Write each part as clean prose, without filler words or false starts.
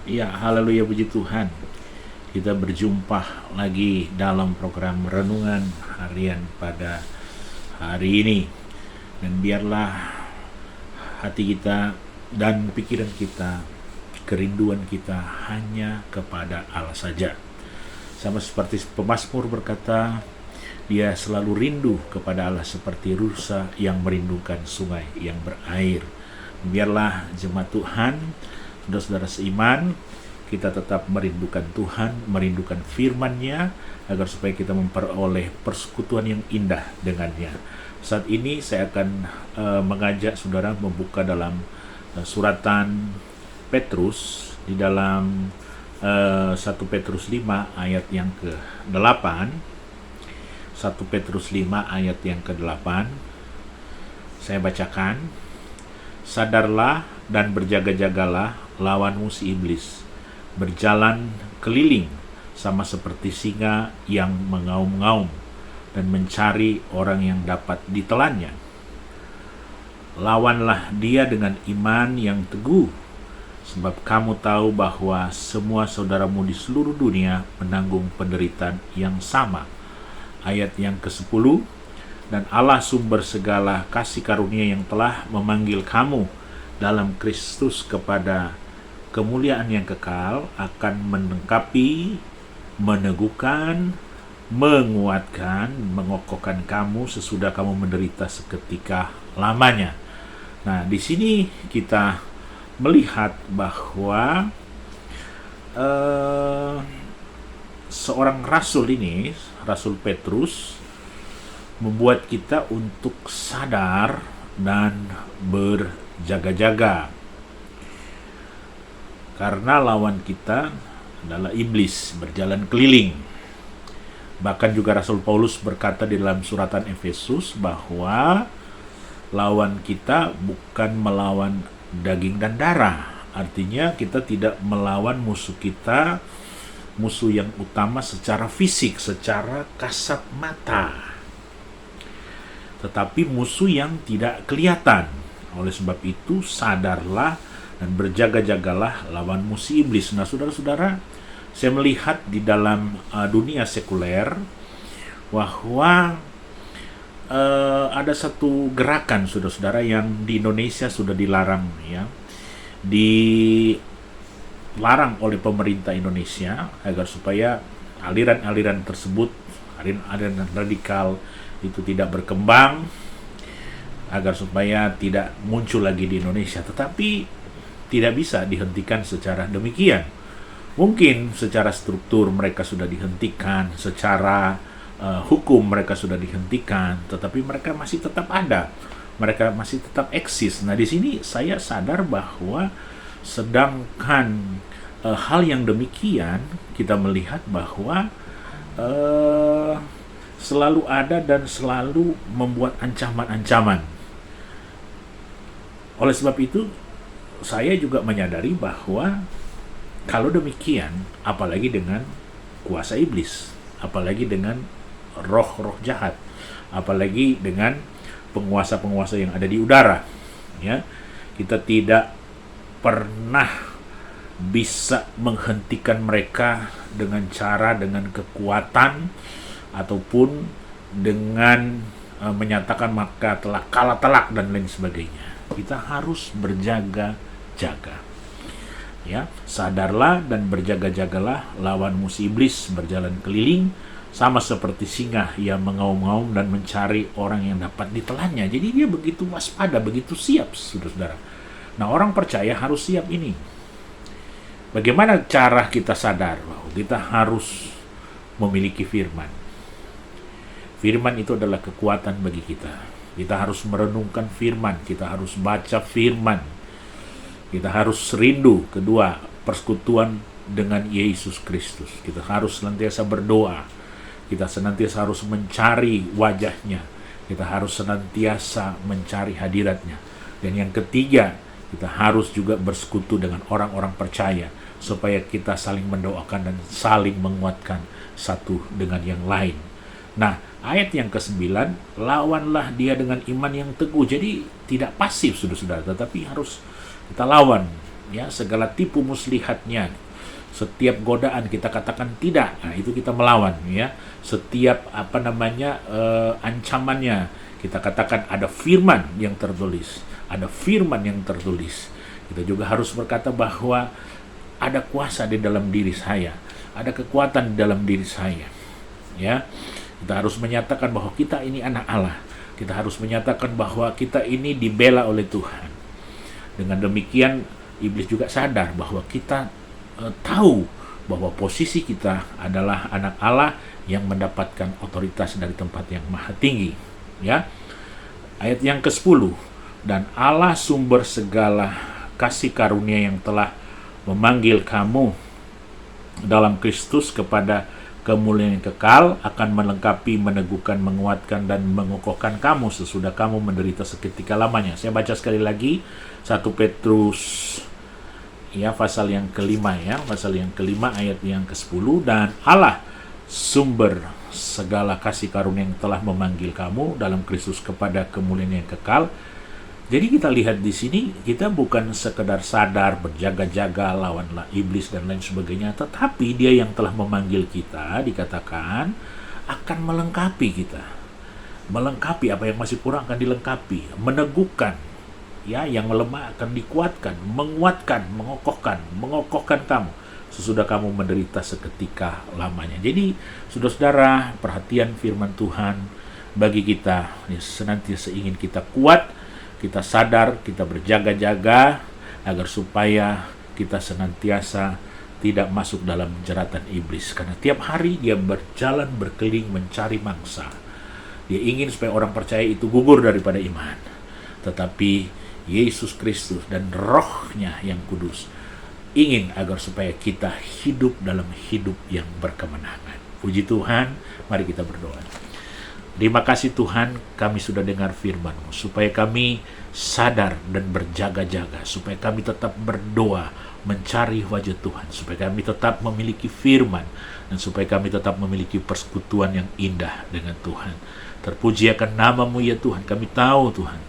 Ya, haleluya, puji Tuhan. Kita berjumpa lagi dalam program renungan harian pada hari ini. Dan biarlah hati kita dan pikiran kita, kerinduan kita hanya kepada Allah saja. Sama seperti pemazmur berkata, dia selalu rindu kepada Allah seperti rusa yang merindukan sungai yang berair. Biarlah jemaat Tuhan, saudara-saudara seiman, kita tetap merindukan Tuhan, merindukan firman-Nya, agar supaya kita memperoleh persekutuan yang indah dengannya. Saat ini saya akan mengajak saudara membuka dalam suratan Petrus, di dalam 1 Petrus 5 ayat yang ke-8. 1 Petrus 5 ayat yang ke-8. Saya bacakan. Sadarlah dan berjaga-jagalah lawanmu si iblis, berjalan keliling sama seperti singa yang mengaum-ngaum dan mencari orang yang dapat ditelannya. Lawanlah dia dengan iman yang teguh, sebab kamu tahu bahwa semua saudaramu di seluruh dunia menanggung penderitaan yang sama. Ayat yang ke-10, dan Allah sumber segala kasih karunia yang telah memanggil kamu dalam Kristus kepada kemuliaan yang kekal akan melengkapi, meneguhkan, menguatkan, mengokohkan kamu sesudah kamu menderita seketika lamanya. Nah, di sini kita melihat bahwa seorang rasul ini, Rasul Petrus, membuat kita untuk sadar dan berjaga-jaga. Karena lawan kita adalah iblis, berjalan keliling. Bahkan juga Rasul Paulus berkata di dalam suratan Efesus bahwa lawan kita bukan melawan daging dan darah. Artinya kita tidak melawan musuh kita, musuh yang utama secara fisik, secara kasat mata, tetapi musuh yang tidak kelihatan. Oleh sebab itu, sadarlah dan berjaga-jagalah lawan musuh iblis. Nah, saudara-saudara, saya melihat di dalam dunia sekuler bahwa ada satu gerakan, saudara-saudara, yang di Indonesia sudah dilarang, ya, dilarang oleh pemerintah Indonesia agar supaya aliran-aliran tersebut, aliran-aliran radikal itu tidak berkembang, agar supaya tidak muncul lagi di Indonesia. Tetapi tidak bisa dihentikan secara demikian. Mungkin secara struktur mereka sudah dihentikan, secara hukum mereka sudah dihentikan, tetapi mereka masih tetap ada, mereka masih tetap eksis. Nah, di sini saya sadar bahwa sedangkan hal yang demikian kita melihat bahwa selalu ada dan selalu membuat ancaman-ancaman. Oleh sebab itu, saya juga menyadari bahwa kalau demikian, apalagi dengan kuasa iblis, apalagi dengan roh-roh jahat, apalagi dengan penguasa-penguasa yang ada di udara, ya, kita tidak pernah bisa menghentikan mereka dengan cara, dengan kekuatan, ataupun dengan menyatakan maka telah kalah telak dan lain sebagainya. Kita harus berjaga-jaga, ya. Sadarlah dan berjaga-jagalah lawan musuh iblis, berjalan keliling sama seperti singa yang mengaum-ngaum dan mencari orang yang dapat ditelannya. Jadi dia begitu waspada, begitu siap, saudara-saudara. Nah, orang percaya harus siap ini. Bagaimana cara kita sadar bahwa kita harus memiliki firman? Firman itu adalah kekuatan bagi kita. Kita harus merenungkan firman, kita harus baca firman. Kita harus rindu, kedua, persekutuan dengan Yesus Kristus. Kita harus senantiasa berdoa. Kita senantiasa harus mencari wajahnya. Kita harus senantiasa mencari hadiratnya. Dan yang ketiga, kita harus juga bersekutu dengan orang-orang percaya, supaya kita saling mendoakan dan saling menguatkan satu dengan yang lain. Nah, ayat yang ke-9, lawanlah dia dengan iman yang teguh. Jadi tidak pasif, saudara-saudara, tetapi harus kita lawan ya, segala tipu muslihatnya, setiap godaan kita katakan tidak, nah itu kita melawan, ya. Setiap ancamannya kita katakan ada firman yang tertulis, ada firman yang tertulis. Kita juga harus berkata bahwa ada kuasa di dalam diri saya, ada kekuatan di dalam diri saya, ya. Kita harus menyatakan bahwa kita ini anak Allah. Kita harus menyatakan bahwa kita ini dibela oleh Tuhan. Dengan demikian iblis juga sadar bahwa kita tahu bahwa posisi kita adalah anak Allah yang mendapatkan otoritas dari tempat yang maha tinggi, ya. Ayat yang ke-10, dan Allah sumber segala kasih karunia yang telah memanggil kamu dalam Kristus kepada kemuliaan yang kekal akan melengkapi, meneguhkan, menguatkan, dan mengokohkan kamu sesudah kamu menderita seketika lamanya. Saya baca sekali lagi 1 Petrus, ya, pasal yang kelima, ya, pasal yang kelima ayat yang ke-10, dan Allah sumber segala kasih karunia yang telah memanggil kamu dalam Kristus kepada kemuliaan yang kekal. Jadi kita lihat di sini, kita bukan sekedar sadar berjaga-jaga lawanlah iblis dan lain sebagainya, tetapi dia yang telah memanggil kita, dikatakan akan melengkapi kita. Melengkapi apa yang masih kurang akan dilengkapi, meneguhkan, ya, yang lemah akan dikuatkan, menguatkan, mengokohkan kamu sesudah kamu menderita seketika lamanya. Jadi, saudara-saudara, perhatian firman Tuhan bagi kita, ya, senantiasa ingin kita kuat, kita sadar, kita berjaga-jaga agar supaya kita senantiasa tidak masuk dalam jeratan iblis. Karena tiap hari dia berjalan berkeliling mencari mangsa. Dia ingin supaya orang percaya itu gugur daripada iman. Tetapi Yesus Kristus dan Roh-Nya yang kudus ingin agar supaya kita hidup dalam hidup yang berkemenangan. Puji Tuhan, mari kita berdoa. Terima kasih Tuhan, kami sudah dengar firman-Mu, supaya kami sadar dan berjaga-jaga, supaya kami tetap berdoa, mencari wajah Tuhan, supaya kami tetap memiliki firman, dan supaya kami tetap memiliki persekutuan yang indah dengan Tuhan. Terpuji akan nama-Mu ya Tuhan. Kami tahu Tuhan,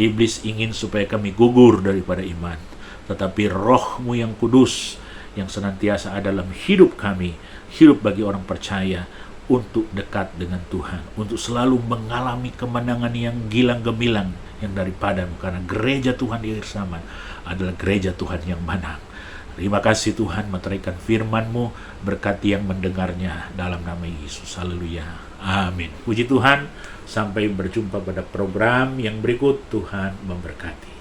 iblis ingin supaya kami gugur daripada iman, tetapi Roh-Mu yang kudus, yang senantiasa ada dalam hidup kami, hidup bagi orang percaya, untuk dekat dengan Tuhan, untuk selalu mengalami kemenangan yang gilang gemilang yang daripada-Mu, karena gereja Tuhan di akhir zaman adalah gereja Tuhan yang menang. Terima kasih Tuhan, meteraikan firman-Mu, berkati yang mendengarnya dalam nama Yesus. Haleluya. Amin. Puji Tuhan, sampai berjumpa pada program yang berikut. Tuhan memberkati.